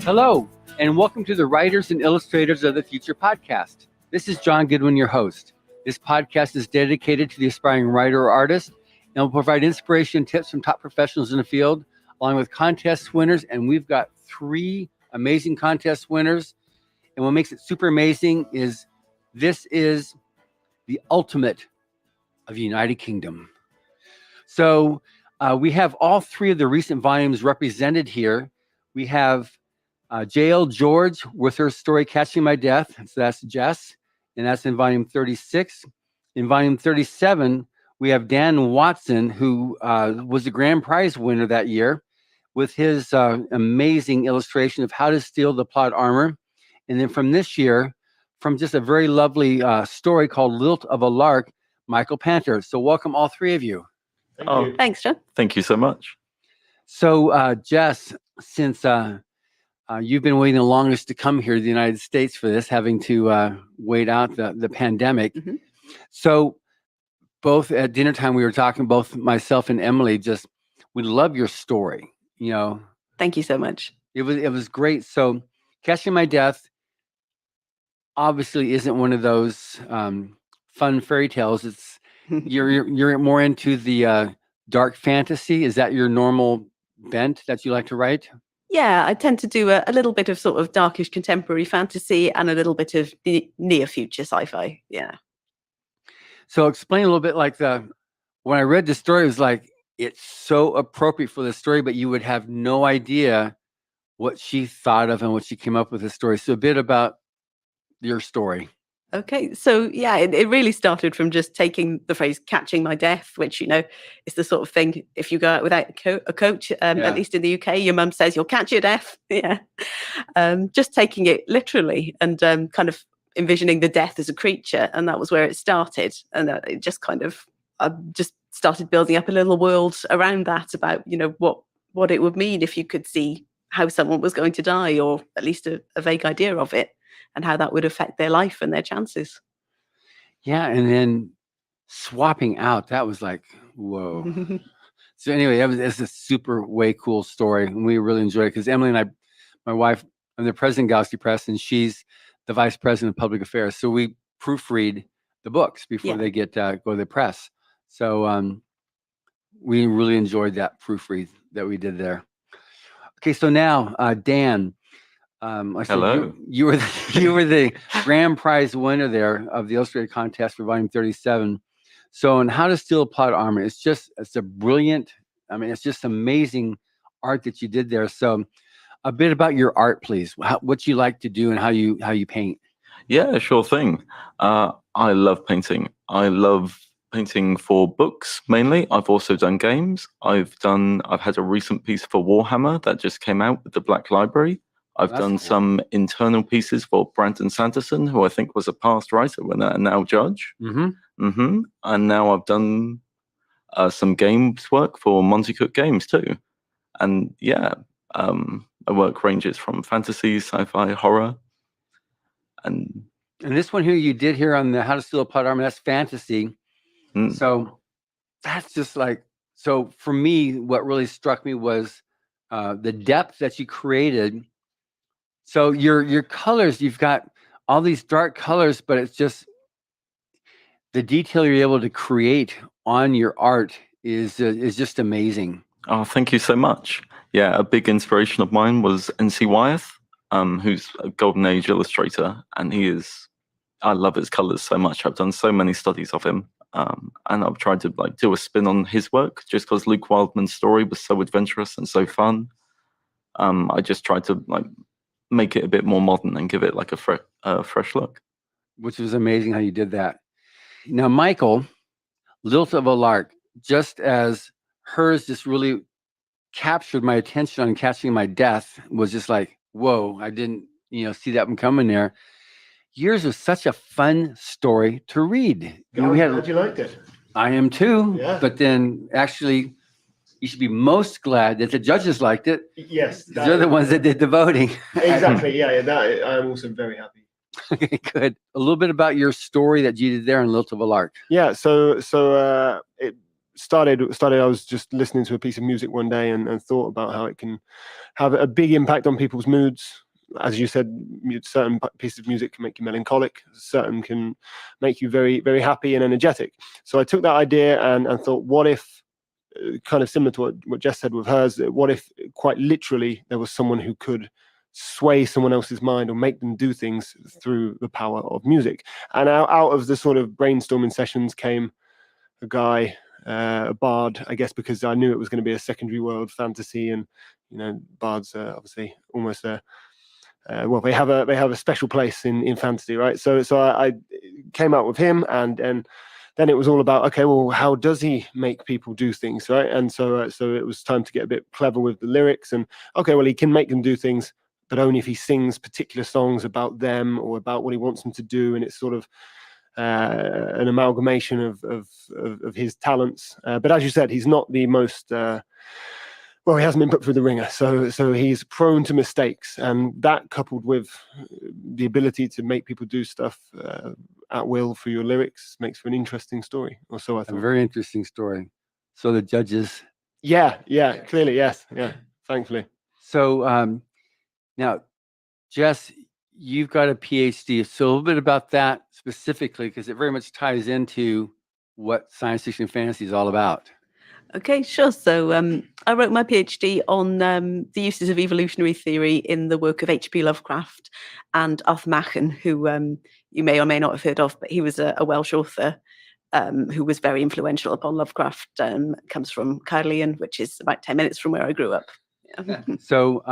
Hello, and welcome to the Writers and Illustrators of the Future podcast. This is John Goodwin, your host. This podcast is dedicated to the aspiring writer or artist and will provide inspiration and tips from top professionals in the field, along with contest winners. And we've got 3 amazing contest winners. And what makes it super amazing is this is the ultimate of the United Kingdom. So we have all 3 of the recent volumes represented here. We have J.L. George with her story Catching My Death. So that's Jess, and that's in volume 36. In volume 37, we have Dan Watson, who was the grand prize winner that year with his amazing illustration of how to steal the plot armor. And then from this year, from just a very lovely story called Lilt of a Lark, Michael Panter. So welcome all 3 of you. Thank you. Thanks, John. Thank you so much. So Jess, since you've been waiting the longest to come here to the United States for this, having to wait out the pandemic. Mm-hmm. So both at dinner time, we were talking, both myself and Emily, just, we love your story. You know, Thank you so much. it was great. So Catching My Death obviously isn't one of those fun fairy tales. It's you're more into the dark fantasy. Is that your normal bent that you like to write? Yeah, I tend to do a little bit of sort of darkish contemporary fantasy and a little bit of near future sci-fi. Yeah. So explain a little bit, like, when I read the story, it was like, it's so appropriate for the story, but you would have no idea what she thought of and what she came up with the story. So a bit about your story. Okay, so yeah, it really started from just taking the phrase "catching my death," which, you know, is the sort of thing, if you go out without a coach, at least in the UK, your mum says you'll catch your death. Yeah. Just taking it literally and kind of envisioning the death as a creature, and that was where it started. And it just kind of, I just started building up a little world around that, about, you know, what it would mean if you could see how someone was going to die, or at least a vague idea of it, and how that would affect their life and their chances. Yeah, and then swapping out, that was like, whoa. So anyway, it's a super way cool story, and we really enjoyed it because Emily and I, my wife, I'm the president of Galaxy Press, and she's the vice president of public affairs. So we proofread the books before they get go to the press. So we really enjoyed that proofread that we did there. Okay, so now Dan. Like I Hello. said, you were the grand prize winner there of the Illustrator contest for volume 37. So in How to Steal a Plot Armor, it's a brilliant, I mean, it's just amazing art that you did there. So a bit about your art, please. What you like to do and how you paint. Yeah, sure thing. I love painting. I love painting for books mainly. I've also done games. I've had a recent piece for Warhammer that just came out with the Black Library. I've That's done cool. some internal pieces for Brandon Sanderson, who I think was a past writer and now judge. Mm-hmm. And now I've done some games work for Monty Cook Games too. And yeah, my work ranges from fantasy, sci-fi, horror, and this one here you did here on the How to Steal a Plot Armor, that's fantasy. So that's just like, so for me, what really struck me was the depth that you created. So your colors, you've got all these dark colors, but it's just the detail you're able to create on your art is just amazing. Oh, thank you so much. Yeah, a big inspiration of mine was N.C. Wyeth, who's a golden age illustrator, and I love his colors so much. I've done so many studies of him, and I've tried to do a spin on his work just because Luke Wildman's story was so adventurous and so fun. I just tried to make it a bit more modern and give it like a fresh look. Which was amazing how you did that. Now, Michael, Lilt of a Lark, just as hers just really captured my attention on Catching My Death, was just like, whoa, I didn't see that one coming there. Yours was such a fun story to read. Glad you liked it. I am too. Yeah. But then actually, you should be most glad that the judges liked it. Yes. They're the ones that did the voting. Exactly. Yeah. I'm also very happy. Okay, good. A little bit about your story that you did there in Lilt of a Lark. Yeah. So started. I was just listening to a piece of music one day and thought about how it can have a big impact on people's moods. As you said, certain pieces of music can make you melancholic, certain can make you very, very happy and energetic. So I took that idea and thought, what if, kind of similar to what Jess said with hers, what if quite literally there was someone who could sway someone else's mind or make them do things through the power of music? And out of the sort of brainstorming sessions came a guy, a bard, I guess, because I knew it was going to be a secondary world fantasy, and bards are obviously almost well, they have a special place in fantasy, right? So I came out with him, and then it was all about, okay, well, how does he make people do things, right? And so it was time to get a bit clever with the lyrics, and okay, well, he can make them do things, but only if he sings particular songs about them or about what he wants them to do, and it's sort of an amalgamation of his talents. But as you said, he's not the most well, he hasn't been put through the ringer, so he's prone to mistakes, and that coupled with the ability to make people do stuff at will for your lyrics makes for an interesting story, or so I thought. A very interesting story. So the judges. Yeah, clearly, yes, yeah, thankfully. So now, Jess, you've got a PhD. So a little bit about that specifically, because it very much ties into what science fiction and fantasy is all about. Okay, sure. So I wrote my PhD on the uses of evolutionary theory in the work of H.P. Lovecraft and Arthur Machen, who you may or may not have heard of, but he was a Welsh author who was very influential upon Lovecraft. Comes from Caerleon, which is about 10 minutes from where I grew up. Yeah. So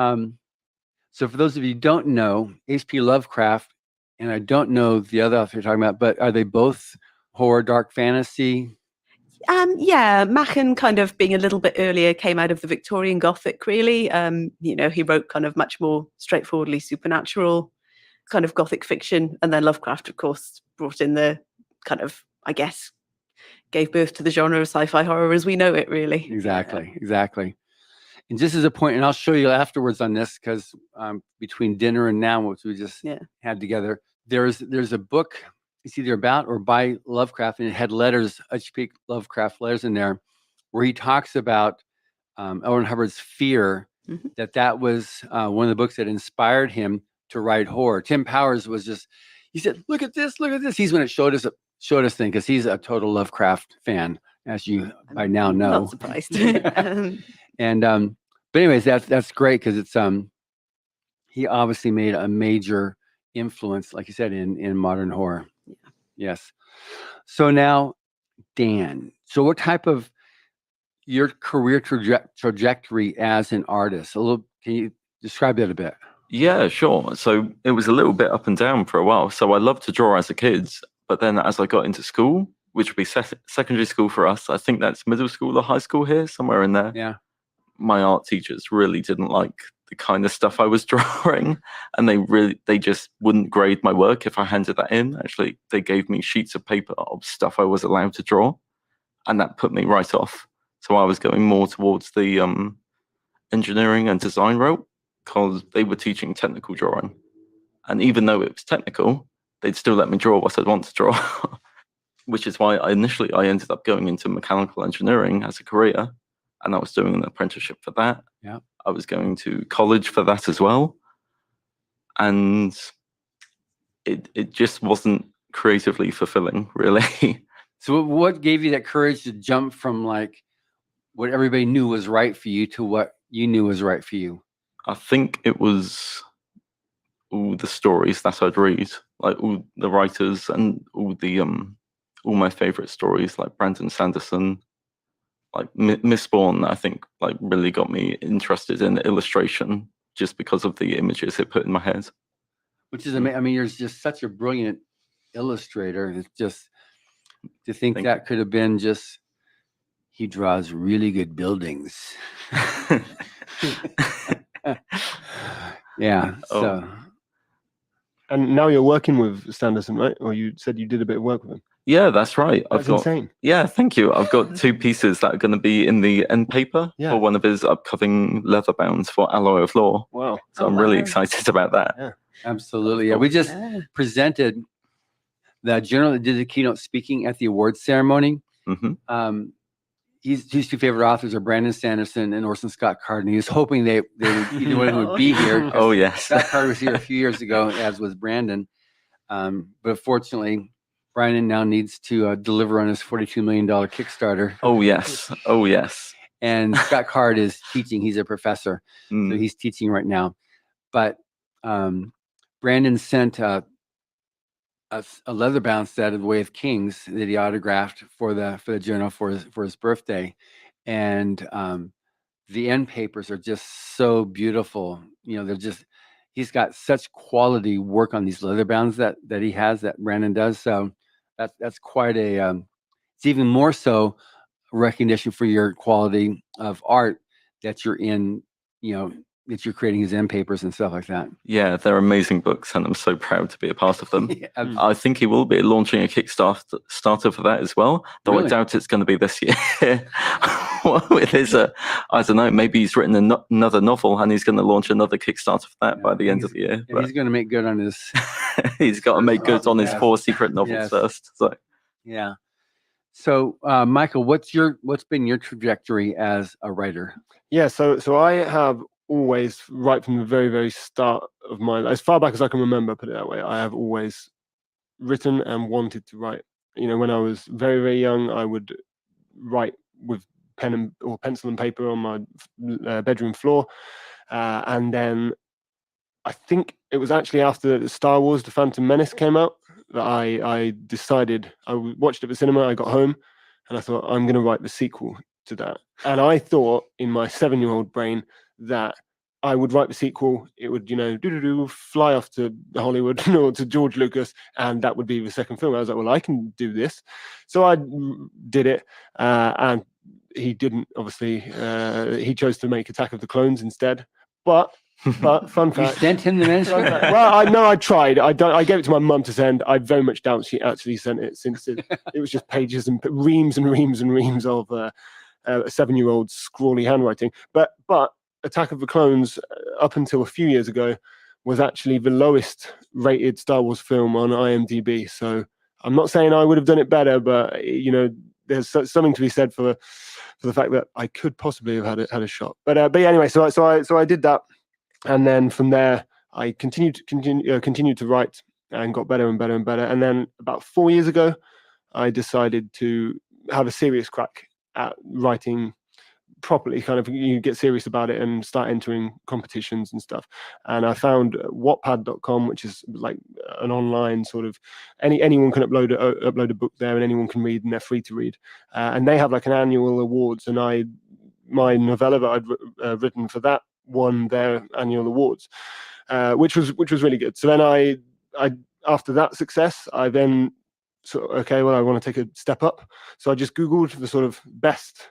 for those of you who don't know, H.P. Lovecraft, and I don't know the other author you're talking about, but are they both horror, dark fantasy? Yeah, Machen, kind of being a little bit earlier, came out of the Victorian Gothic, really. He wrote kind of much more straightforwardly supernatural kind of Gothic fiction. And then Lovecraft, of course, brought in the kind of, I guess, gave birth to the genre of sci-fi horror as we know it, really. Exactly. And just as a point, and I'll show you afterwards on this, because between dinner and now, which we just had together, there's a book. It's either about or by Lovecraft, and it had letters, H.P. Lovecraft letters in there, where he talks about L. Ron Hubbard's fear that was one of the books that inspired him to write horror. Tim Powers he said, look at this. He's when it showed us thing, because he's a total Lovecraft fan, as you by now know. Not surprised. And but anyways, that's great, because it's he obviously made a major influence, like you said, in modern horror. Yes. So now, Dan, so what type of your career trajectory as an artist? Can you describe that a bit? Yeah, sure. So it was a little bit up and down for a while. So I loved to draw as a kid, but then as I got into school, which would be secondary school for us, I think that's middle school or high school here, somewhere in there. Yeah. My art teachers really didn't like the kind of stuff I was drawing, and they just wouldn't grade my work if I handed that in. Actually, they gave me sheets of paper of stuff I was allowed to draw, and that put me right off. So I was going more towards the engineering and design route, because they were teaching technical drawing, and even though it was technical, they'd still let me draw what I'd want to draw. Which is why I ended up going into mechanical engineering as a career, and I was doing an apprenticeship for that. Yeah. I was going to college for that as well. And it just wasn't creatively fulfilling, really. So what gave you that courage to jump from like what everybody knew was right for you to what you knew was right for you? I think it was all the stories that I'd read, like all the writers and all my favorite stories, like Brandon Sanderson, like Mistborn, I think, like really got me interested in illustration just because of the images it put in my head. Which is amazing. I mean, you're just such a brilliant illustrator. It's just to think that could have been just, he draws really good buildings. Yeah. So. And now you're working with Sanderson, right? Or you said you did a bit of work with him. Yeah, that's right. That's insane. Yeah, thank you. I've got 2 pieces that are going to be in the end paper for one of his upcoming leather bounds for Alloy of Law. Wow. So I'm really excited about that. Yeah. Absolutely. Yeah, we just presented the general, did the keynote speaking at the awards ceremony. Mm-hmm. his two favorite authors are Brandon Sanderson and Orson Scott Card, and he was hoping they would, either one of them would be here. Oh, yes. Scott Card was here a few years ago, as was Brandon. But fortunately, Brandon now needs to deliver on his $42 million Kickstarter. Oh, yes. Oh, yes. And Scott Card is teaching. He's a professor, so he's teaching right now. But Brandon sent a leather-bound set of The Way of Kings that he autographed for the journal for his birthday, and the end papers are just so beautiful. He's got such quality work on these leather bounds that Brandon does. So that's quite a it's even more so recognition for your quality of art that you're in, that you're creating his end papers and stuff like that. Yeah, they're amazing books, and I'm so proud to be a part of them. Yeah. I think he will be launching a Kickstarter for that as well, though Really? I doubt it's going to be this year. With his, I don't know, maybe he's written another novel and he's going to launch another Kickstarter for that by the end of the year. And he's going to make good on his. He's got to make good on his 4 secret novels first. So. Yeah. So, Michael, what's been your trajectory as a writer? Yeah, so I have always, right from the very, very start of my life, as far back as I can remember, put it that way, I have always written and wanted to write. When I was very, very young, I would write with pen or pencil and paper on my bedroom floor, and then I think it was actually after Star Wars: The Phantom Menace came out that I decided. I watched it at the cinema. I got home, and I thought, I'm going to write the sequel to that. And I thought in my 7-year-old brain that I would write the sequel. It would, fly off to Hollywood or to George Lucas, and that would be the second film. I was like, well, I can do this. So I did it, and he didn't. Obviously, he chose to make Attack of the Clones instead. But fun fact, you sent him the manuscript? Well, I tried. I gave it to my mum to send. I very much doubt she actually sent it, since it was just pages and reams and reams and reams of a 7-year-old scrawly handwriting. But Attack of the Clones, up until a few years ago, was actually the lowest rated Star Wars film on IMDb. So I'm not saying I would have done it better, but there's something to be said for the fact that I could possibly have had a shot. But yeah, anyway, so I did that, and then from there I continued to write and got better and better and better. And then about 4 years ago, I decided to have a serious crack at writing properly, kind of you get serious about it and start entering competitions and stuff. And I found Wattpad.com, which is like an online sort of anyone can upload a book there, and anyone can read, and they're free to read. And they have like an annual awards, and my novella that I'd written for that won their annual awards, which was really good. So then I after that success, I then I want to take a step up. So I just Googled the sort of best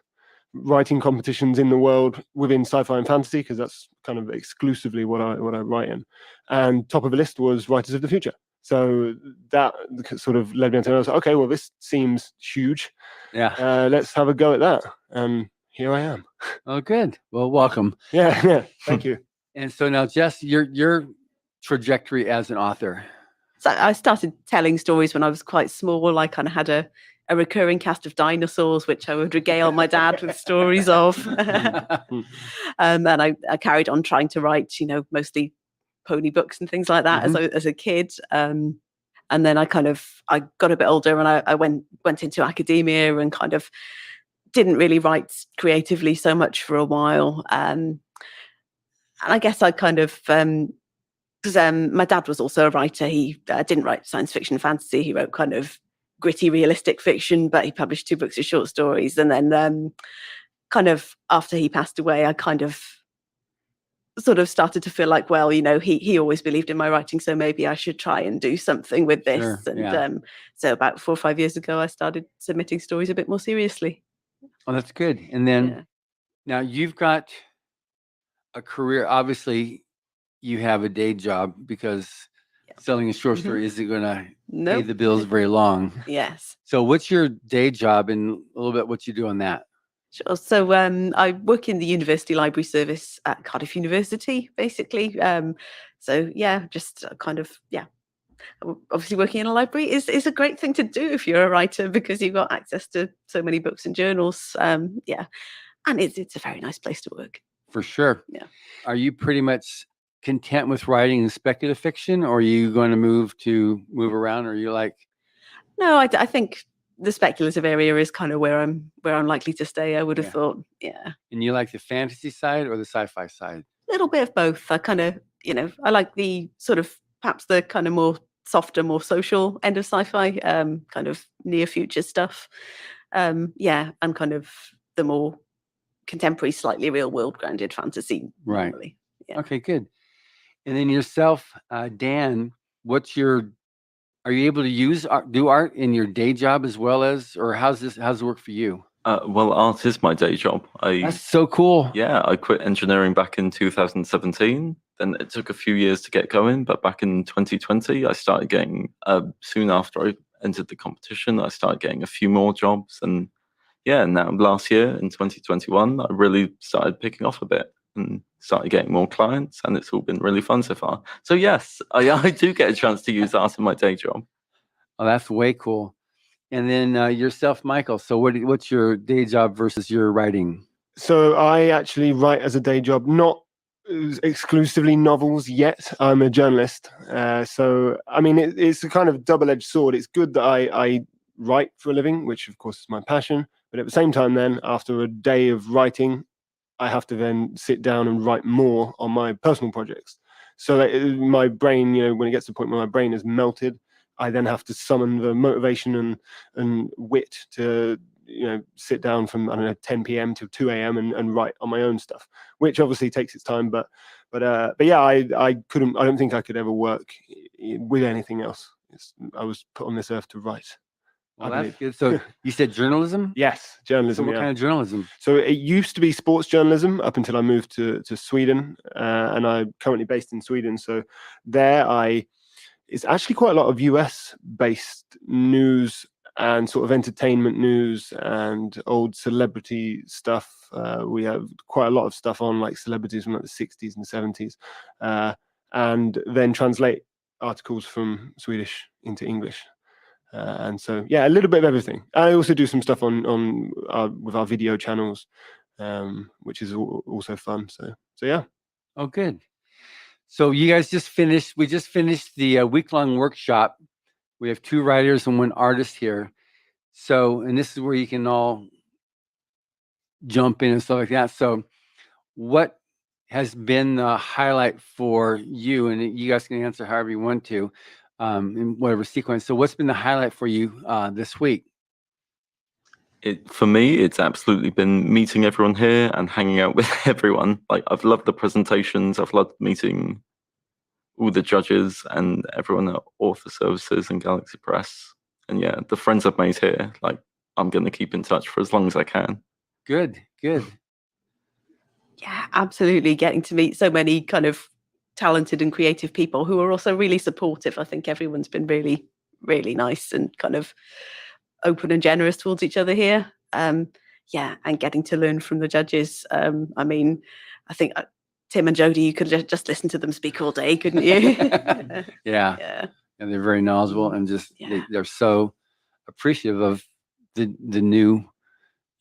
writing competitions in the world within sci-fi and fantasy, because that's kind of exclusively what I write in. And top of the list was Writers of the Future. So that sort of led me into, I was like, okay, well, this seems huge. Yeah. Let's have a go at that. And here I am. Oh, good. Well, welcome. Yeah. Thank you. And so now, Jess, your trajectory as an author. So I started telling stories when I was quite small. I kind of had a recurring cast of dinosaurs, which I would regale my dad with stories of. And I carried on trying to write, mostly pony books and things like that as a kid. And then I got a bit older, and I went into academia and kind of didn't really write creatively so much for a while. And I guess I kind of, because my dad was also a writer. He didn't write science fiction and fantasy. He wrote kind of gritty, realistic fiction, but he published 2 books of short stories. And then kind of after he passed away, I kind of sort of started to feel like, well, he always believed in my writing, so maybe I should try and do something with this. Sure, and yeah. So about 4 or 5 years ago, I started submitting stories a bit more seriously. Oh, that's good. And then now you've got a career. Obviously, you have a day job, because selling a short story isn't going to pay the bills very long. Yes. So what's your day job, and a little bit what you do on that? Sure. So I work in the university library service at Cardiff University, basically. So yeah, just kind of obviously working in a library is a great thing to do if you're a writer, because you've got access to so many books and journals. Yeah, and it's a very nice place to work. For sure. Yeah. Are you pretty much content with writing speculative fiction, or are you going to move around, or are you like? No, I think the speculative area is kind of where I'm likely to stay. I would have Yeah. thought, yeah. And you like the fantasy side or the sci-fi side? A little bit of both. I kind of, I like the sort of perhaps the kind of more softer, more social end of sci-fi, kind of near future stuff. Yeah, and kind of the more contemporary, slightly real world grounded fantasy. Right. Normally. Yeah. Okay, good. And then yourself, Dan, are you able to do art in your day job as well as, or how's it work for you? Well, art is my day job. That's so cool. Yeah, I quit engineering back in 2017. Then it took a few years to get going, but back in 2020, I started getting, soon after I entered the competition, I started getting a few more jobs. And yeah, now last year in 2021, I really started picking off a bit and started getting more clients, and it's all been really fun so far. So yes, I do get a chance to use art in my day job. Oh, that's way cool. And then yourself, Michael. So what's your day job versus your writing? So I actually write as a day job, not exclusively novels yet. I'm a journalist. So, I mean, it's a kind of double-edged sword. It's good that I write for a living, which of course is my passion. But at the same time, then after a day of writing, I have to then sit down and write more on my personal projects. So that my brain, when it gets to the point where my brain is melted, I then have to summon the motivation and wit to sit down from 10 p.m. till 2 a.m. and write on my own stuff, which obviously takes its time. But yeah, I don't think I could ever work with anything else. I was put on this earth to write. Well, that's good. So you said journalism? Yes, journalism. So what kind of journalism? So it used to be sports journalism up until I moved to Sweden, and I'm currently based in Sweden. So there it's actually quite a lot of US-based news and sort of entertainment news and old celebrity stuff. We have quite a lot of stuff on like celebrities from like the 60s and 70s, and then translate articles from Swedish into English. And so, yeah, a little bit of everything. I also do some stuff with our video channels, which is also fun. So yeah. Oh, good. So you guys we just finished the week-long workshop. We have 2 writers and 1 artist here. So, and this is where you can all jump in and stuff like that. So what has been the highlight for you? And you guys can answer however you want to, in whatever sequence. So what's been the highlight for you this week? For me, it's absolutely been meeting everyone here and hanging out with everyone. Like, I've loved the presentations. I've loved meeting all the judges and everyone at Author Services and Galaxy Press. And yeah, the friends I've made here, like, I'm going to keep in touch for as long as I can. Good. Yeah, absolutely. Getting to meet so many kind of talented and creative people who are also really supportive. I think everyone's been really, really nice and kind of open and generous towards each other here. Yeah, and getting to learn from the judges. I mean, I think Tim and Jodie, you could just listen to them speak all day, couldn't you? Yeah. And they're very knowledgeable and just they're so appreciative of the new,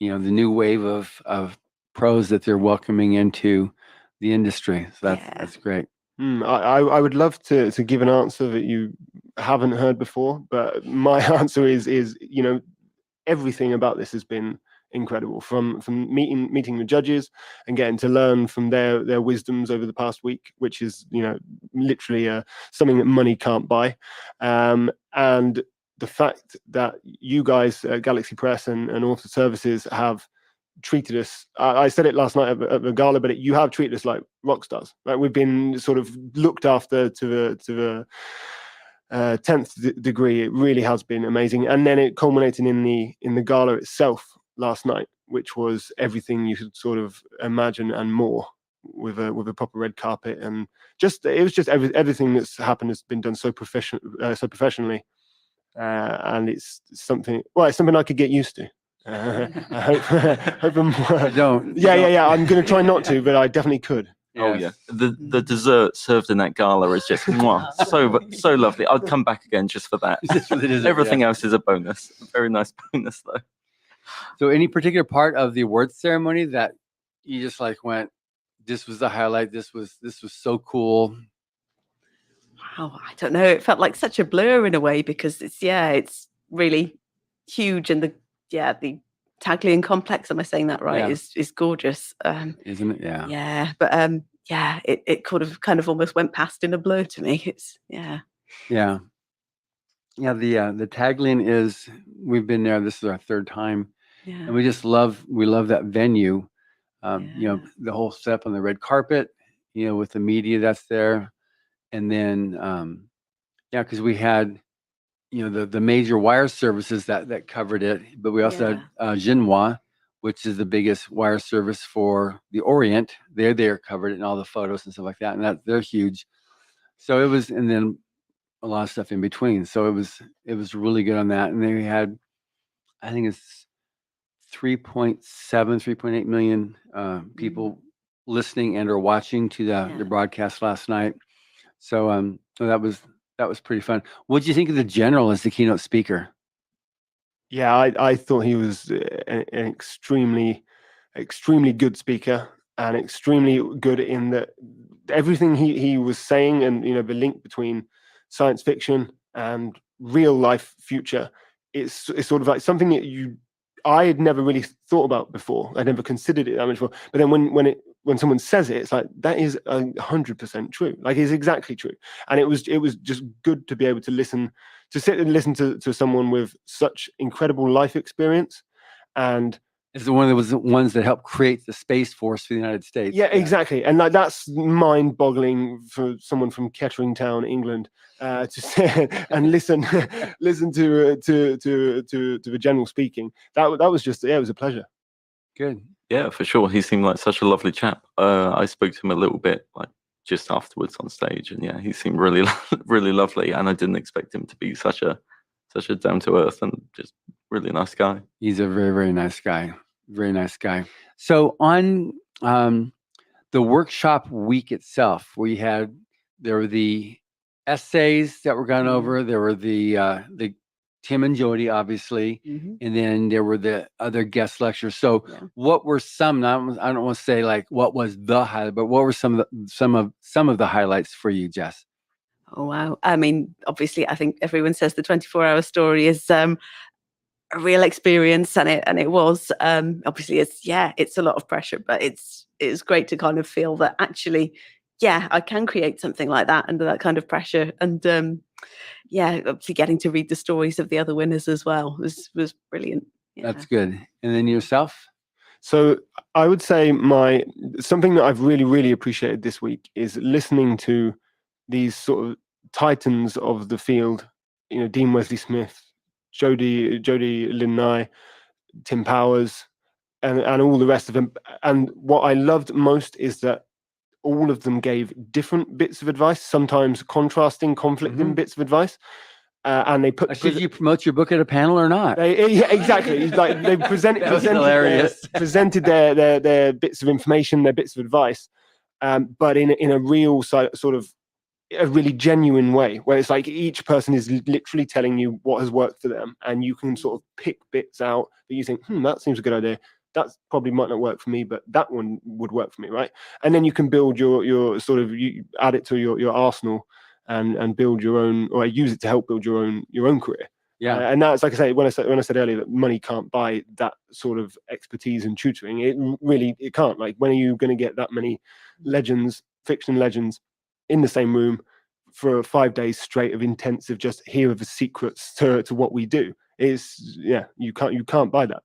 the new wave of pros that they're welcoming into the industry. So that's great. I would love to give an answer that you haven't heard before, but my answer is everything about this has been incredible. From meeting the judges and getting to learn from their wisdoms over the past week, which is literally something that money can't buy, and the fact that you guys at Galaxy Press and Author Services have treated us, I said it last night at the gala, but you have treated us like rock stars. Like, we've been sort of looked after to the 10th degree. It really has been amazing. And then it culminated in the gala itself last night, which was everything you could sort of imagine and more, with a proper red carpet, and it was just everything that's happened has been done so professionally, and it's something I could get used to. I hope I don't. Yeah. I'm going to try not to, but I definitely could. Oh yeah, Yes. the dessert served in that gala is just mwah, so lovely. I'd come back again just for that. Just for the dessert, Everything yeah. else is a bonus. A very nice bonus though. So any particular part of the awards ceremony that you just like went, this was the highlight, this was so cool? Wow, I don't know. It felt like such a blur in a way because it's really huge, and the Taglian complex, am I saying that right? Yeah. Is gorgeous. Isn't it? Yeah. Yeah, but it kind of almost went past in a blur to me. It's Yeah. The Taglian is, we've been there, this is our third time, and we love that venue. The whole setup on the red carpet, with the media that's there. And then because we had the major wire services that covered it, but we also had Xinhua, which is the biggest wire service for the Orient. They're covered it in all the photos and stuff like that, and they're huge. So it was, and then a lot of stuff in between. So it was really good on that. And then we had, I think it's 3.8 million people listening and or watching to the broadcast last night. So that was pretty fun. What did you think of the general as the keynote speaker? Yeah, I thought he was an extremely good speaker, and extremely good in that everything he was saying, and the link between science fiction and real life future, it's sort of like something that I had never really thought about before. I never considered it that much before. But then when someone says it, it's like that is 100% true. Like, it's exactly true. And it was just good to be able to sit and listen to someone with such incredible life experience. And it's one of the ones that helped create the Space Force for the United States. Yeah, exactly. And like, that's mind-boggling for someone from Kettering Town, England, to sit and listen to the general speaking. That was just, it was a pleasure. Good. Yeah, for sure. He seemed like such a lovely chap. I spoke to him a little bit, like just afterwards on stage, and he seemed really, really lovely. And I didn't expect him to be such a down to earth and just really nice guy. He's a very, very nice guy. Very nice guy. So on the workshop week itself, there were the essays that were gone over. There were the Tim and Jody, obviously, and then there were the other guest lectures. So what were some? I don't want to say like what was the highlight, but what were some of the highlights for you, Jess? Oh wow! I mean, obviously, I think everyone says the 24-hour story is a real experience, and it was. Obviously, it's a lot of pressure, but it's great to kind of feel that actually, I can create something like that under that kind of pressure, and obviously getting to read the stories of the other winners as well was brilliant. Yeah. That's good. And then yourself? So I would say something that I've really, really appreciated this week is listening to these sort of titans of the field, Dean Wesley Smith, Jody Lynn-Nye, Tim Powers, and all the rest of them. And what I loved most is that all of them gave different bits of advice, sometimes contrasting, conflicting bits of advice. And they put. Should you promote your book at a panel or not? Exactly. Like, they presented their bits of information, their bits of advice, but in a real sort of a really genuine way, where it's like each person is literally telling you what has worked for them, and you can sort of pick bits out that you think, that seems a good idea. That probably might not work for me, but that one would work for me, right? And then you can build your sort of, you add it to your arsenal and build your own, or use it to help build your own career. Yeah, and that's, like I say, when I said earlier that money can't buy that sort of expertise and tutoring, it can't. Like, when are you going to get that many fiction legends, in the same room for 5 days straight of intensive, just here are the secrets to what we do? You can't buy that.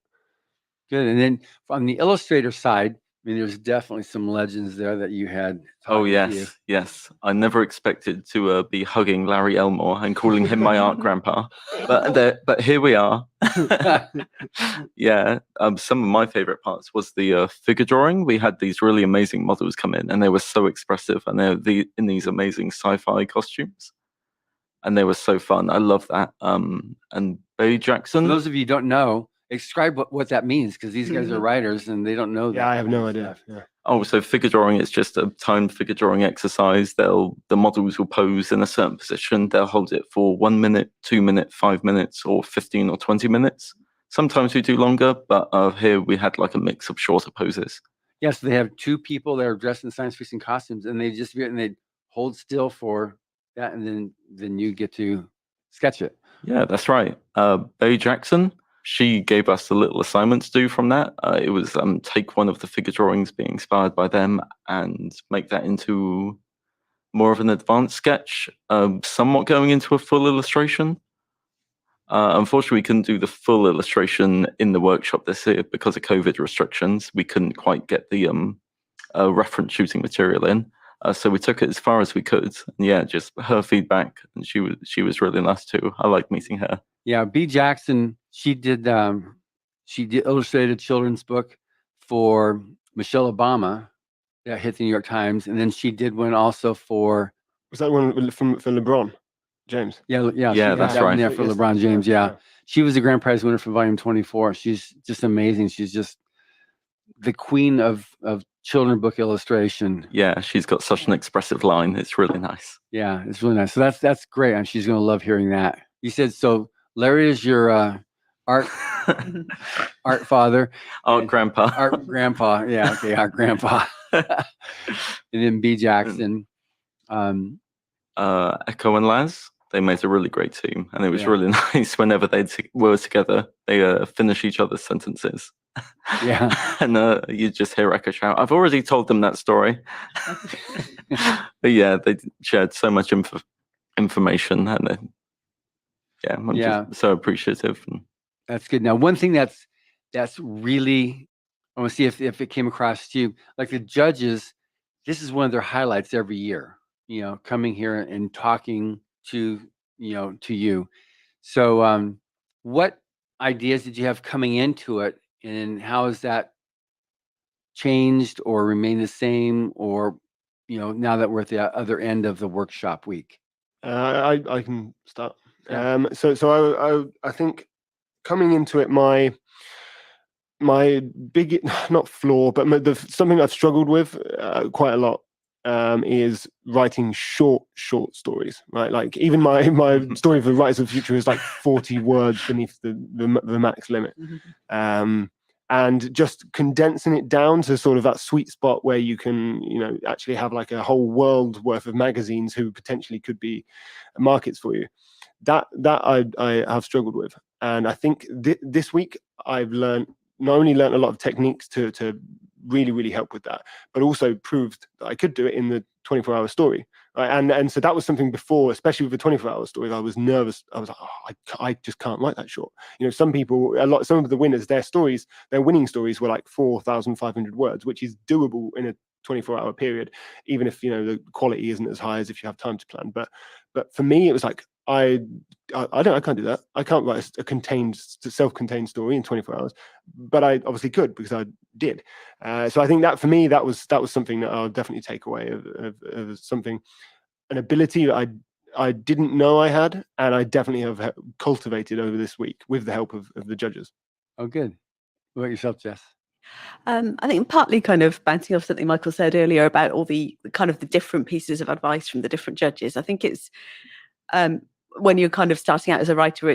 Good. And then on the Illustrator side, I mean, there's definitely some legends there that you had. Oh yes, yes. I never expected to be hugging Larry Elmore and calling him my art grandpa, but here we are. Some of my favorite parts was the figure drawing. We had these really amazing models come in, and they were so expressive, and they're in these amazing sci-fi costumes, and they were so fun. I love that. And Barry Jackson. For those of you who don't know, describe what that means, because these guys are writers and they don't know that. Yeah, I have no kind of idea. stuff. Yeah. Oh, so figure drawing is just a timed figure drawing exercise. The models will pose in a certain position. They'll hold it for 1 minute, 2 minutes, 5 minutes, or 15 or 20 minutes. Sometimes we do longer, but here we had like a mix of shorter poses. Yes, they have two people that are dressed in science fiction costumes, and they hold still for that, and then you get to sketch it. Yeah, that's right. Bay Jackson, she gave us a little assignment to do from that. It was take one of the figure drawings being inspired by them and make that into more of an advanced sketch, somewhat going into a full illustration. Unfortunately, we couldn't do the full illustration in the workshop this year because of COVID restrictions. We couldn't quite get the reference shooting material in. So we took it as far as we could. And yeah, just her feedback, and she was really nice too. I like meeting her. Yeah, B. Jackson, she did illustrated children's book for Michelle Obama that hit the New York Times, and then she did one also for. Was that one for LeBron James? Yeah, Yeah, she did that's that one right. there for LeBron James. Yeah, she was the grand prize winner for volume 24. She's just amazing. She's just the queen of children book illustration. Yeah, she's got such an expressive line. It's really nice. Yeah, it's really nice. So that's great, and she's going to love hearing that. You said so. Larry is your art father. Art grandpa. Art grandpa. Yeah, okay, art grandpa. And then B. Jackson. Echo and Laz, they made a really great team, and it was Yeah. really nice whenever they were together. They finish each other's sentences. Yeah. And you just hear Echo shout, "I've already told them that story." But yeah, they shared so much information, and I'm just so appreciative. That's good. Now, one thing that's really, I want to see if it came across to you, like the judges, this is one of their highlights every year, coming here and talking to you. So what ideas did you have coming into it, and how has that changed or remained the same, or now that we're at the other end of the workshop week? I can start. Yeah. So I think coming into it, my big, not flaw, but something I've struggled with quite a lot is writing short stories, right? Like even my story for Writers of the Future is like 40 words beneath the max limit. And just condensing it down to sort of that sweet spot where you can, actually have like a whole world worth of magazines who potentially could be markets for you. That I have struggled with, and I think this week I've not only learned a lot of techniques to really, really help with that, but also proved that I could do it in the 24-hour story. Right? And so that was something before, especially with the 24-hour stories, I was nervous. I was like, I just can't write that short. Some of the winners, their winning stories were like 4,500 words, which is doable in a 24-hour period, even if the quality isn't as high as if you have time to plan. But for me, it was like I can't do that. I can't write a self-contained story in 24 hours, but I obviously could because I did. So I think that for me, that was something that I'll definitely take away of something, an ability that I didn't know I had, and I definitely have cultivated over this week with the help of the judges. Oh, good. What about yourself, Jess? I think partly kind of bouncing off something Michael said earlier about all the kind of the different pieces of advice from the different judges. I think it's when you're kind of starting out as a writer,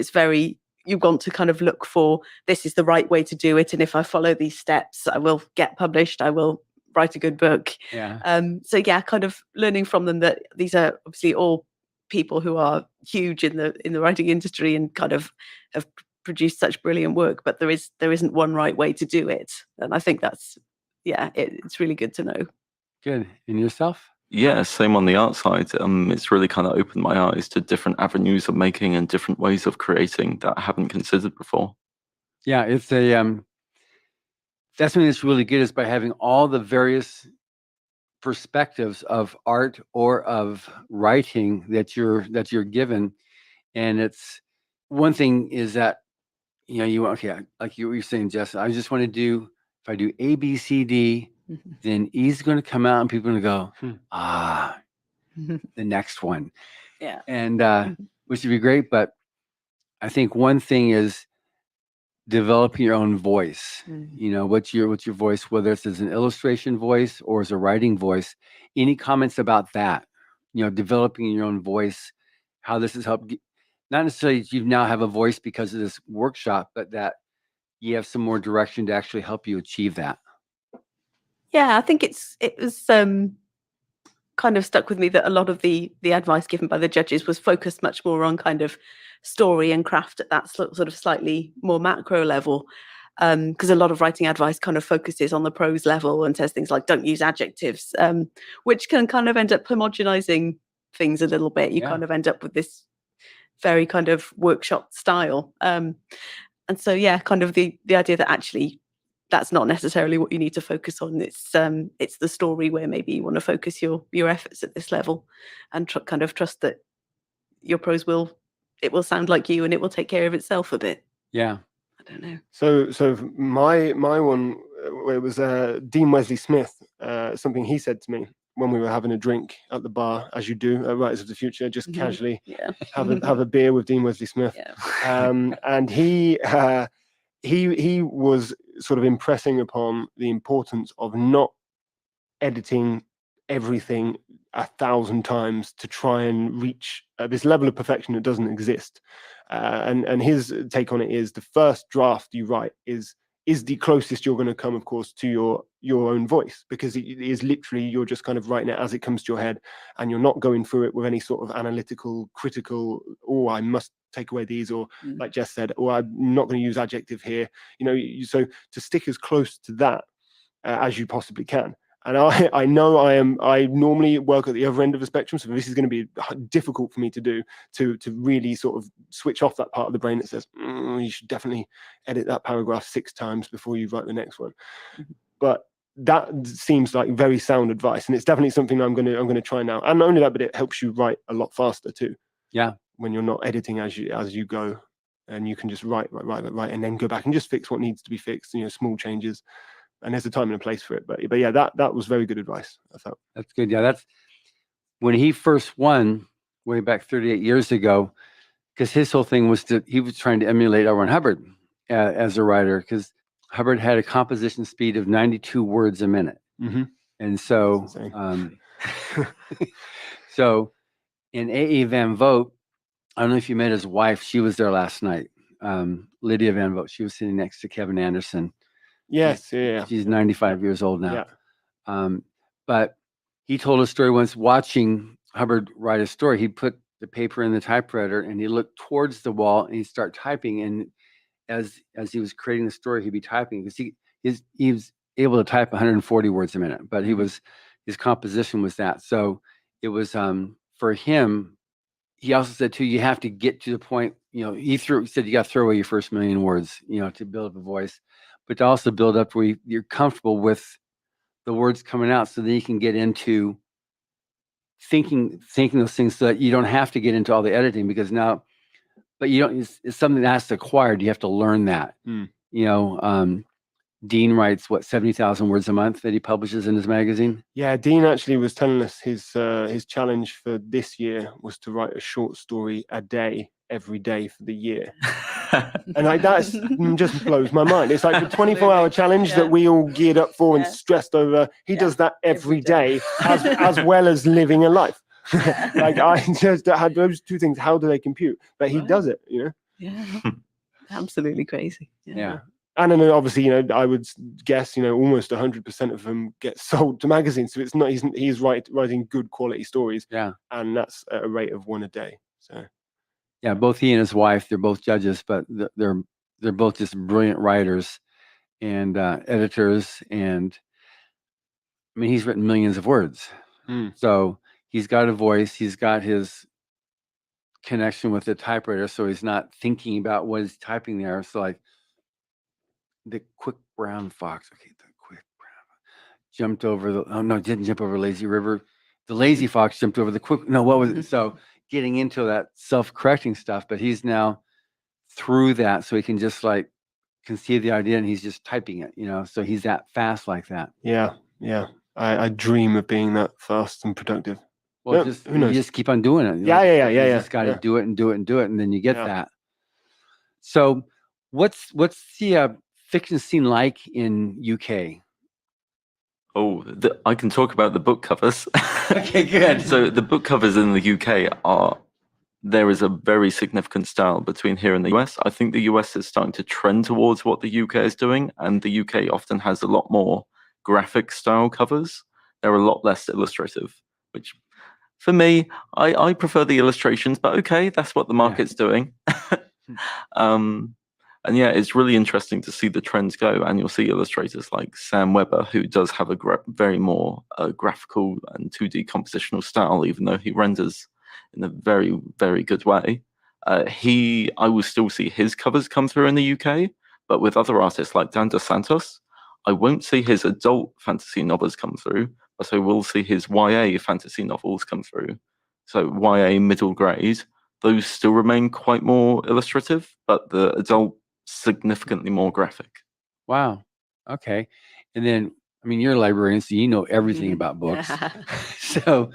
you want to kind of look for, this is the right way to do it, and if I follow these steps, I will get published, I will write a good book. So yeah, kind of learning from them that these are obviously all people who are huge in the writing industry and kind of have produced such brilliant work, but there isn't one right way to do it, and I think that's it's really good to know. Good. And yourself? Yeah, same on the art side. It's really kind of opened my eyes to different avenues of making and different ways of creating that I haven't considered before. Yeah, it's that's something that's really good, is by having all the various perspectives of art or of writing that you're given. And it's one thing is that like you were saying, Jess, I just want to do, if I do A, B, C, D, then E's going to come out and people are going to go, the next one. Yeah. And which would be great. But I think one thing is developing your own voice. Mm. You know, what's your voice, whether it's as an illustration voice or as a writing voice. Any comments about that? You know, developing your own voice, how this has helped. Not necessarily you now have a voice because of this workshop, but that you have some more direction to actually help you achieve that. Yeah, I think it was kind of stuck with me that a lot of the advice given by the judges was focused much more on kind of story and craft at that sort of slightly more macro level. Because a lot of writing advice kind of focuses on the prose level and says things like don't use adjectives, which can kind of end up homogenizing things a little bit. You Yeah. kind of end up with this very kind of workshop style. And so, yeah, kind of the idea that actually that's not necessarily what you need to focus on. It's the story where maybe you want to focus your efforts at this level, and kind of trust that your prose will sound like you and it will take care of itself a bit. Yeah. I don't know. So my one, it was Dean Wesley Smith. Something he said to me when we were having a drink at the bar, as you do at Writers of the Future, just casually have a beer with Dean Wesley Smith. Yeah. And he was sort of impressing upon the importance of not editing everything 1,000 times to try and reach this level of perfection that doesn't exist. And his take on it is the first draft you write is the closest you're going to come, of course, to your own voice, because it is literally you're just kind of writing it as it comes to your head, and you're not going through it with any sort of analytical, critical, I must take away these, or like Jess said, I'm not going to use adjective here. You know, so to stick as close to that as you possibly can. And I know I normally work at the other end of the spectrum, so this is going to be difficult for me to do, to really sort of switch off that part of the brain that says you should definitely edit that paragraph 6 times before you write the next one. But that seems like very sound advice, and it's definitely something I'm going to try now. And not only that, but it helps you write a lot faster too. Yeah, when you're not editing as you go, and you can just write, and then go back and just fix what needs to be fixed. You know, small changes. And there's a time and a place for it, but yeah, that was very good advice, I felt. That's good. Yeah, that's when he first won way back 38 years ago, because his whole thing was he was trying to emulate L. Ron Hubbard as a writer, because Hubbard had a composition speed of 92 words a minute, and so so in A.E. Van Vogt, I don't know if you met his wife. She was there last night, Lydia Van Vogt. She was sitting next to Kevin Anderson. Yes, yeah. She's 95 years old now. Yeah. But he told a story once, watching Hubbard write a story. He'd put the paper in the typewriter and he looked towards the wall and he'd start typing. And as he was creating the story, he'd be typing, because he was able to type 140 words a minute, but his composition was that. So it was for him. He also said too, you have to get to the point, you know, he said you got to throw away your first million words, you know, to build up a voice, but to also build up where you're comfortable with the words coming out, so that you can get into thinking those things, so that you don't have to get into all the editing, because now, but you don't, it's something that's acquired. You have to learn that. You know, Dean writes 70,000 words a month that he publishes in his magazine. Yeah, Dean actually was telling us his challenge for this year was to write a short story a day every day for the year. And like that just blows my mind. It's like the 24-hour challenge that we all geared up for and stressed over. He does that every day as well as living a life. Like I just had those two things. How do they compute? But he does it, you know? Yeah. Absolutely crazy. Yeah. And then obviously, you know, I would guess, you know, almost 100% of them get sold to magazines. So it's not, he's writing good quality stories. Yeah. And that's at a rate of 1 a day. So yeah, both he and his wife, they're both judges, but they're both just brilliant writers and editors. And I mean, he's written millions of words. So he's got a voice, he's got his connection with the typewriter, so he's not thinking about what he's typing there. So like the quick brown fox, okay, the quick brown jumped over didn't jump over lazy river. The lazy fox jumped over the quick, what was it? So getting into that self-correcting stuff, but he's now through that, so he can just like conceive the idea and he's just typing it, you know, so he's that fast like that. Yeah. I dream of being that fast and productive. Well, who knows? You just keep on doing it. Yeah. You just got to do it and do it and do it, and then you get that. So What's the fiction scene like in UK? Oh, I can talk about the book covers. Okay, good. So the book covers in the UK there is a very significant style between here and the US. I think the US is starting to trend towards what the UK is doing, and the UK often has a lot more graphic style covers. They're a lot less illustrative, which for me, I prefer the illustrations, but okay, that's what the market's doing. And yeah, it's really interesting to see the trends go, and you'll see illustrators like Sam Weber, who does have a very more graphical and 2D compositional style, even though he renders in a very, very good way. I will still see his covers come through in the UK, but with other artists like Dan Dos Santos, I won't see his adult fantasy novels come through, but I will see his YA fantasy novels come through. So YA middle grade, those still remain quite more illustrative, but the adult significantly more graphic. Wow. Okay. And then, I mean, you're a librarian, so you know everything about books. So,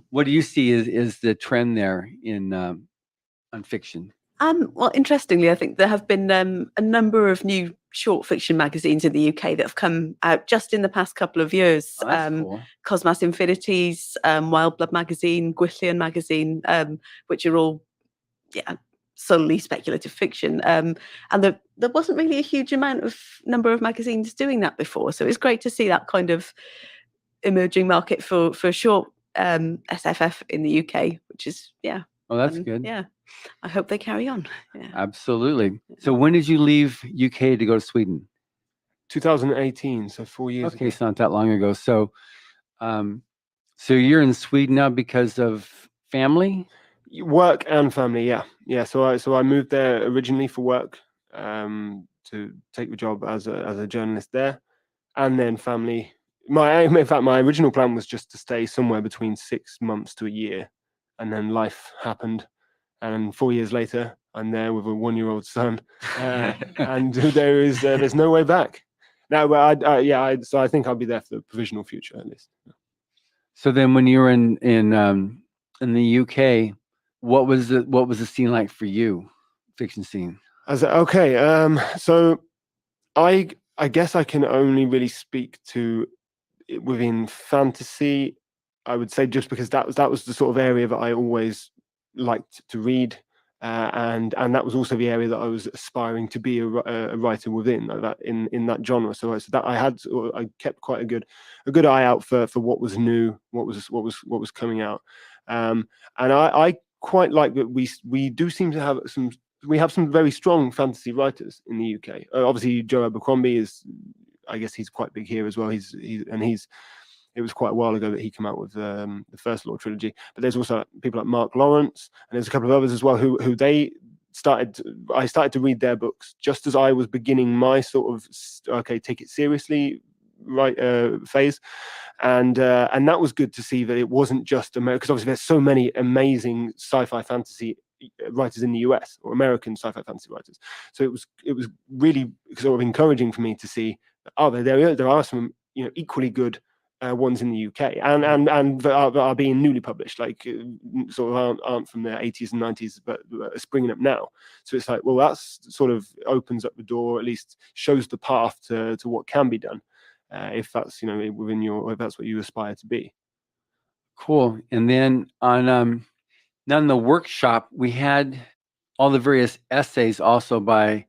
what do you see is the trend there in on fiction? Well, interestingly, I think there have been a number of new short fiction magazines in the UK that have come out just in the past couple of years. Oh, that's cool. Cosmas Infinities, Wild Blood magazine, Gwyllion magazine, which are all solely speculative fiction. And there wasn't really a huge number of magazines doing that before. So it's great to see that kind of emerging market for short SFF in the UK, which is, Oh, that's good. Yeah. I hope they carry on. Yeah. Absolutely. So when did you leave UK to go to Sweden? 2018, so 4 years ago. Okay, it's not that long ago. So, so you're in Sweden now because of family? Work and family, yeah. So I moved there originally for work, to take the job as a journalist there, and then family. In fact, my original plan was just to stay somewhere between 6 months to a year, and then life happened, and 4 years later, I'm there with a 1-year-old son, and there's no way back. Now, so I think I'll be there for the provisional future at least. So then, when you were in the UK, what was the scene like for you, fiction scene? So I guess I can only really speak to within fantasy. I would say just because that was the sort of area that I always liked to read, and that was also the area that I was aspiring to be a writer within, that in that genre. So that I kept quite a good eye out for what was new, what was coming out, and I quite like that we do seem to have some very strong fantasy writers in the UK. Obviously, Joe Abercrombie I guess he's quite big here as well. It was quite a while ago that he came out with the First Law trilogy. But there's also people like Mark Lawrence, and there's a couple of others as well who I started to read their books just as I was beginning my sort of take it seriously phase, and that was good to see that it wasn't just America, because obviously there's so many amazing sci-fi fantasy writers in the US, or American sci-fi fantasy writers. So it was really sort of encouraging for me to see there are some equally good ones in the UK, and that are being newly published, like sort of aren't from the 80s and 90s, but are springing up now. So it's like, well, that's sort of opens up the door, at least shows the path to what can be done, if that's if that's what you aspire to be. Cool. And then on the workshop, we had all the various essays also by,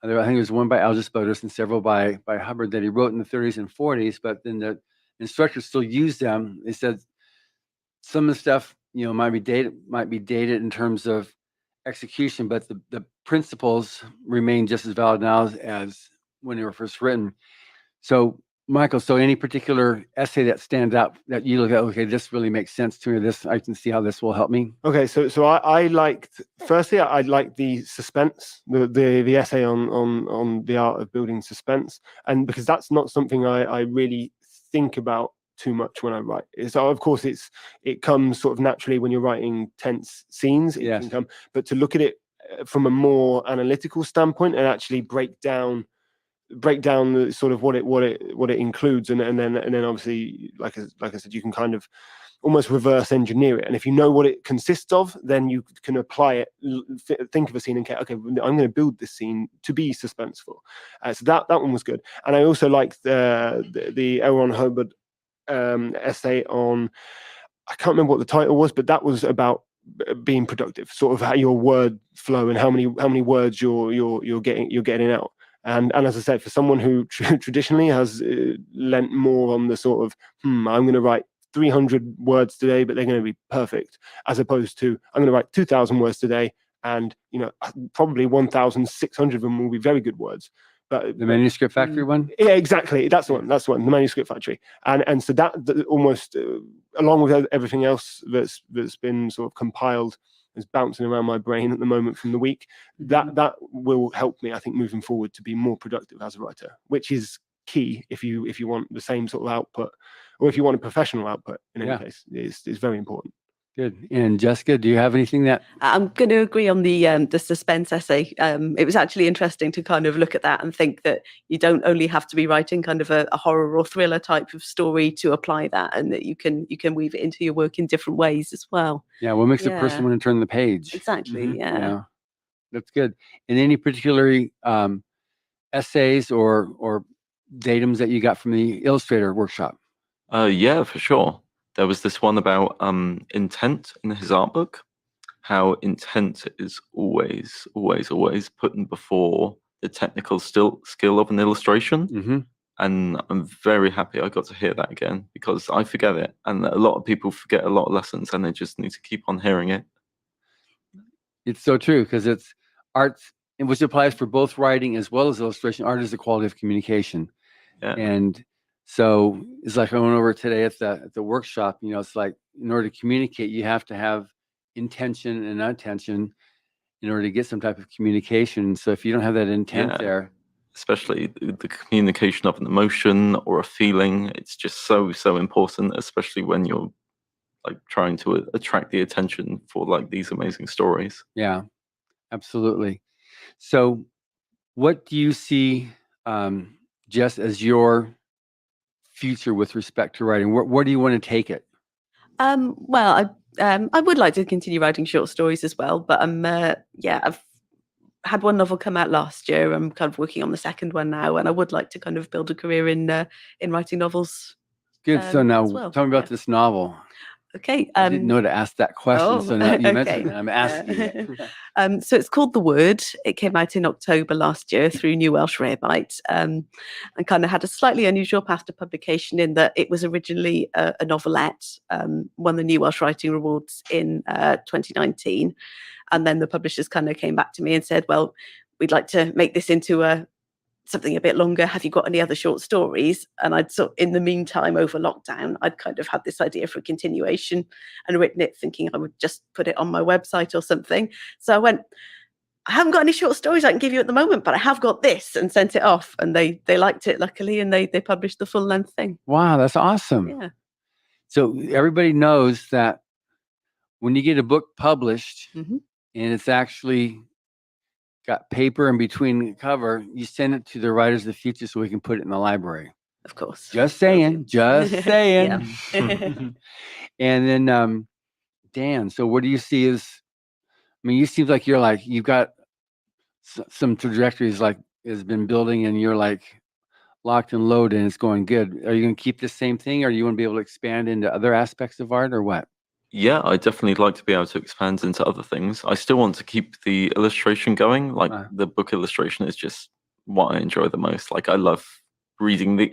I think it was one by Algis Bodas and several by Hubbard that he wrote in the 30s and 40s, but then the instructors still use them. They said some of the stuff might be dated in terms of execution, but the principles remain just as valid now as when they were first written. So Michael, any particular essay that stands out that you look at, okay, this really makes sense to me, this I can see how this will help me? Okay, so I liked the suspense, the essay on the art of building suspense, and because that's not something I really think about too much when I write. So of course it comes sort of naturally when you're writing tense scenes. It can come, but to look at it from a more analytical standpoint and actually break down the sort of what it includes, and then obviously like I said, you can kind of almost reverse engineer it. And if you know what it consists of, then you can apply it, think of a scene and okay, I'm going to build this scene to be suspenseful. So that one was good. And I also liked the L. Ron Hubbard essay on, I can't remember what the title was, but that was about being productive, sort of how your word flow and how many words you're getting out. And as I said, for someone who traditionally has lent more on the sort of, I'm going to write 300 words today, but they're going to be perfect, as opposed to I'm going to write 2,000 words today, and probably 1,600 of them will be very good words. But the Manuscript Factory one? Yeah, exactly. That's the one. The Manuscript Factory. And so that almost, along with everything else that's been sort of compiled, is bouncing around my brain at the moment from the week, that will help me, I think, moving forward to be more productive as a writer, which is key if you want the same sort of output, or if you want a professional output. In any case, it's very important. Good. And Jessica, do you have anything that? I'm going to agree on the suspense essay. It was actually interesting to kind of look at that and think that you don't only have to be writing kind of a horror or thriller type of story to apply that, and that you can weave it into your work in different ways as well. Yeah, what makes a person want to turn the page? Exactly. Yeah. That's good. And any particular essays or datums that you got from the Illustrator workshop? Yeah, for sure. There was this one about intent in his art book, how intent is always put before the technical skill of an illustration. Mm-hmm. And I'm very happy I got to hear that again, because I forget it. And a lot of people forget a lot of lessons, and they just need to keep on hearing it. It's so true, because it's art, which applies for both writing as well as illustration. Art is the quality of communication. Yeah. And so it's like I went over today at the workshop, it's like in order to communicate, you have to have intention and attention in order to get some type of communication. So if you don't have that intent there. Especially the communication of an emotion or a feeling, it's just so important, especially when you're like trying to attract the attention for like these amazing stories. Yeah, absolutely. So what do you see, Jess, as your future with respect to writing? Where do you want to take it? Well, I would like to continue writing short stories as well, but I've had one novel come out last year. I'm kind of working on the second one now, and I would like to kind of build a career in writing novels. Good. So now well. tell me about this novel. Okay. I didn't know to ask that question, so now you mentioned it, I'm asking it. So it's called The Word. It came out in October last year through New Welsh Rarebite, and kind of had a slightly unusual path to publication in that it was originally a novelette, won the New Welsh Writing Awards in 2019, and then the publishers kind of came back to me and said, well, we'd like to make this into something a bit longer. Have you got any other short stories? And I'd sort of, in the meantime, over lockdown, I'd kind of had this idea for a continuation and written it thinking I would just put it on my website or something. So I went, I haven't got any short stories I can give you at the moment, but I have got this, and sent it off, and they liked it, luckily, and they published the full length thing. Wow, that's awesome. Yeah. So everybody knows that when you get a book published and it's actually got paper in between the cover, you send it to the Writers of the Future so we can put it in the library. Of course. Just saying. Yeah. And then Dan, so what do you see as, I mean, you seem like you've got some trajectories like has been building, and you're like locked and loaded and it's going good. Are you going to keep the same thing, or do you want to be able to expand into other aspects of art, or what? Yeah, I definitely like to be able to expand into other things. I still want to keep the illustration going. Like the book illustration is just what I enjoy the most. Like I love reading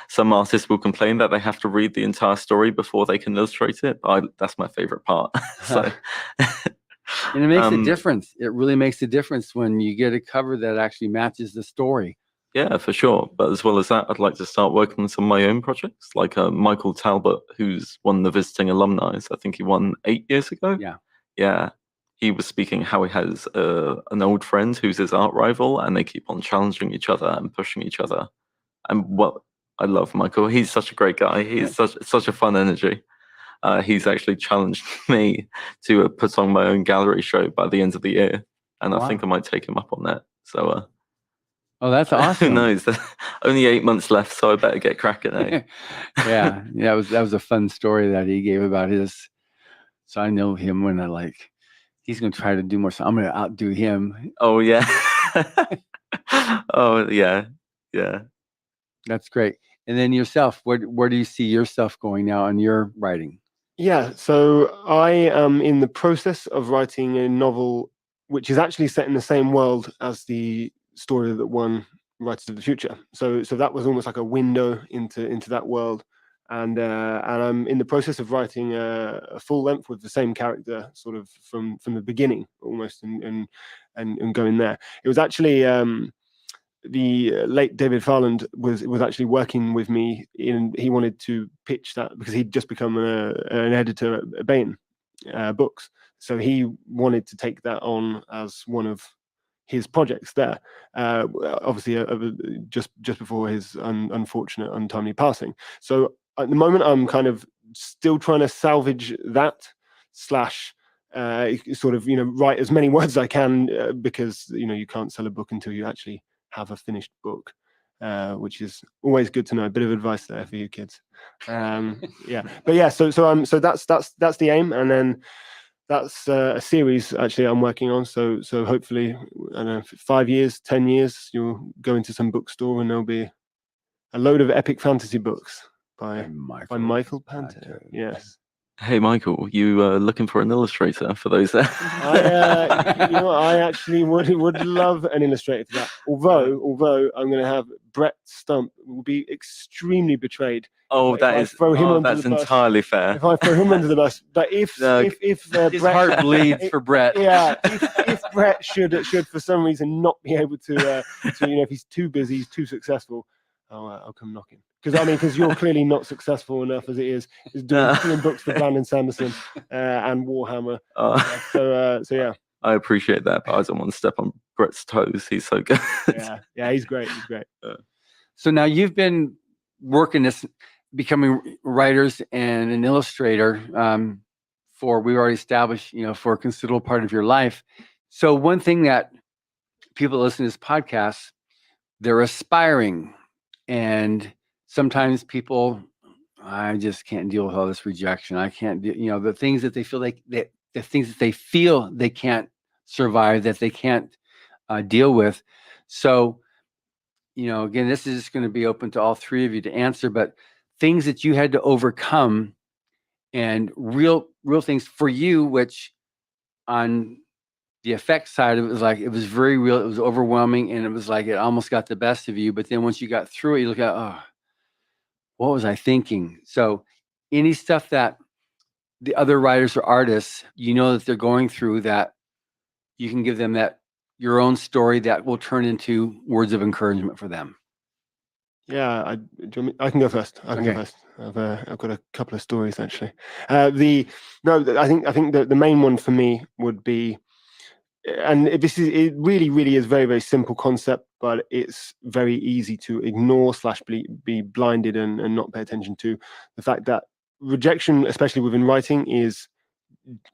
some artists will complain that they have to read the entire story before they can illustrate it. That's my favorite part. So, and it makes a difference. It really makes a difference when you get a cover that actually matches the story. Yeah, for sure. But as well as that, I'd like to start working on some of my own projects, like Michael Talbot, who's one of the visiting alumni. I think he won 8 years ago. Yeah. He was speaking how he has an old friend who's his art rival, and they keep on challenging each other and pushing each other. And I love Michael. He's such a great guy. He's such a fun energy. He's actually challenged me to put on my own gallery show by the end of the year, and I think I might take him up on that. So. Oh, that's awesome. Who knows? Only 8 months left, so I better get cracking. Yeah, that was a fun story that he gave about his. So I know him when he's going to try to do more. So I'm going to outdo him. Oh yeah. Oh yeah. That's great. And then yourself, where do you see yourself going now in your writing? Yeah, so I am in the process of writing a novel which is actually set in the same world as the story that won Writers of the Future. So that was almost like a window into that world, and I'm in the process of writing a full length with the same character, sort of from the beginning almost, and going there. It was actually. The late David Farland was actually working with me he wanted to pitch that because he'd just become an editor at Bain Books, so he wanted to take that on as one of his projects there, obviously just before his unfortunate untimely passing. So at the moment I'm kind of still trying to salvage that slash sort of write as many words as I can, because you can't sell a book until you actually have a finished book, which is always good to know. A bit of advice there for you kids. Yeah, but yeah, so that's the aim, and then that's a series actually I'm working on. So hopefully, I don't know, 5 years, 10 years, you'll go into some bookstore and there'll be a load of epic fantasy books by Michael Panter. Yes. Hey Michael, you looking for an illustrator for those there? I actually would love an illustrator for that. Although I'm going to have Brett Stump will be extremely betrayed. Oh, that's entirely fair. If I throw him under the bus, but if his Brett, heart bleeds for Brett. Yeah, if Brett should for some reason not be able to if he's too busy, he's too successful, I'll come knocking. Because you're clearly not successful enough as it is doing books for Brandon Sanderson and Warhammer. So yeah. I appreciate that, but I don't want to step on Brett's toes. He's so good. Yeah, he's great. So now you've been working this, becoming writers and an illustrator we've already established, for a considerable part of your life. So one thing that people listen to this podcast, they're aspiring, and sometimes people, I just can't deal with all this rejection. I can't do, the things that they feel the things that they feel they can't survive, that they can't deal with. So, again, this is just going to be open to all three of you to answer, but things that you had to overcome and real things for you, which on the effect side of it was very real. It was overwhelming, and it was like it almost got the best of you. But then once you got through it, you look at, what was I thinking? So any stuff that the other writers or artists, that they're going through, that you can give them that your own story that will turn into words of encouragement for them. Yeah, I can go first. I can go first. I've got a couple of stories actually. I think the main one for me would be, and it really is very, very simple concept, but it's very easy to ignore / be blinded and not pay attention to the fact that rejection, especially within writing, is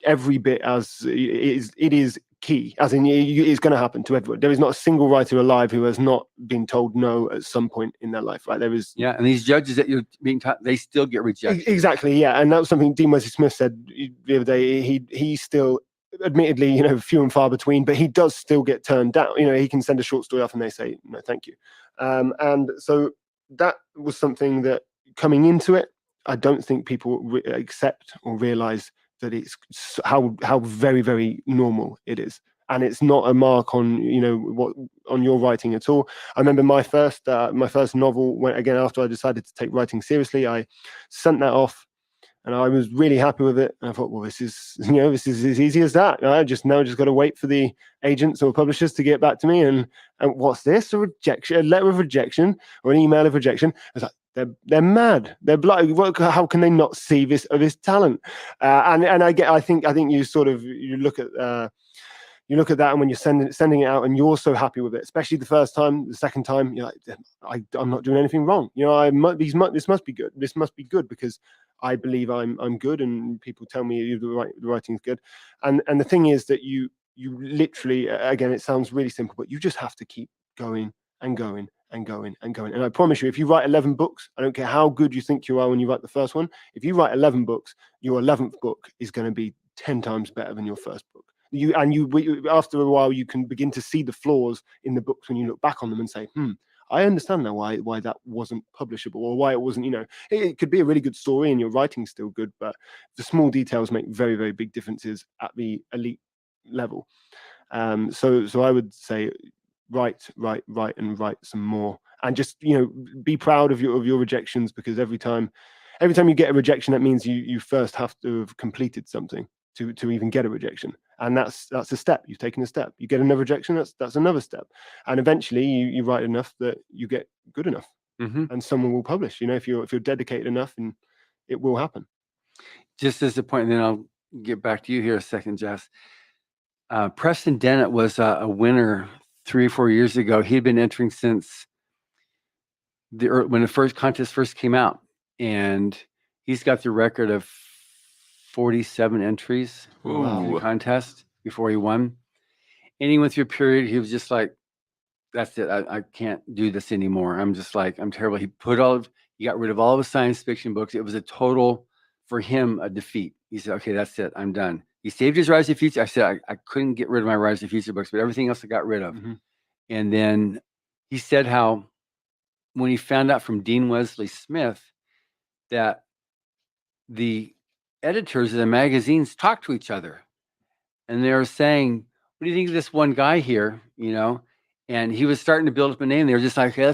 every bit as it is key, as in it's going to happen to everyone. There is not a single writer alive who has not been told no at some point in their life, right? There is, and these judges that you're being taught, they still get rejected. Exactly, yeah, and that was something Dean Wesley Smith said the other day. He still, admittedly, few and far between, but he does still get turned down. He can send a short story off and they say no, thank you. And so that was something that, coming into it, I don't think people accept or realize that it's how very, very normal it is, and it's not a mark on on your writing at all. I remember my first novel, when, again, after I decided to take writing seriously, I sent that off, and I was really happy with it. And I thought, well, this is as easy as that. I just got to wait for the agents or publishers to get back to me. And what's this? A letter of rejection, or an email of rejection? I was like, they're mad. They're blind. How can they not see this talent? I think you look at that, and when you're sending it out, and you're so happy with it, especially the first time, the second time, you're like, I'm not doing anything wrong. This must be good. This must be good because I believe I'm good, and people tell me the writing's good. And the thing is that you literally, again, it sounds really simple, but you just have to keep going and going and going and going. And I promise you, if you write 11 books, I don't care how good you think you are when you write the first one, if you write 11 books, your 11th book is going to be 10 times better than your first book. After a while, you can begin to see the flaws in the books when you look back on them and say, I understand now why that wasn't publishable, or why it wasn't, it could be a really good story and your writing's still good, but the small details make very, very big differences at the elite level. So I would say write and write some more, and just be proud of your rejections, because every time you get a rejection, that means you first have to have completed something to even get a rejection, and that's a step. You've taken a step. You get another rejection, that's another step, and eventually you write enough that you get good enough, and someone will publish. If you're dedicated enough, and it will happen. Just as a point, and then I'll get back to you here a second, Jess. Preston Dennett was a winner 3 or 4 years ago. He had been entering since when the first contest first came out, and he's got the record of 47 entries in the contest before he won. And he went through a period, he was just like, that's it, I can't do this anymore. I'm terrible. He got rid of all of his science fiction books. It was a total, for him, a defeat. He said, okay, that's it, I'm done. He saved his Rise of the Future. I said, I couldn't get rid of my Rise of the Future books, but everything else I got rid of. And then he said how when he found out from Dean Wesley Smith that the editors of the magazines talk to each other, and they were saying, what do you think of this one guy here? And he was starting to build up a name. They were just like, hey,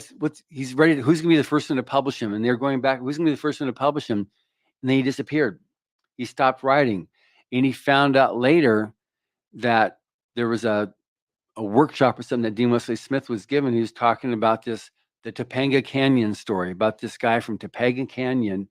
he's ready. Who's going to be the first one to publish him? And they're going back, who's going to be the first one to publish him? And then he disappeared. He stopped writing. And he found out later that there was a workshop or something that Dean Wesley Smith was given. He was talking about the Topanga Canyon story, about this guy from Topanga Canyon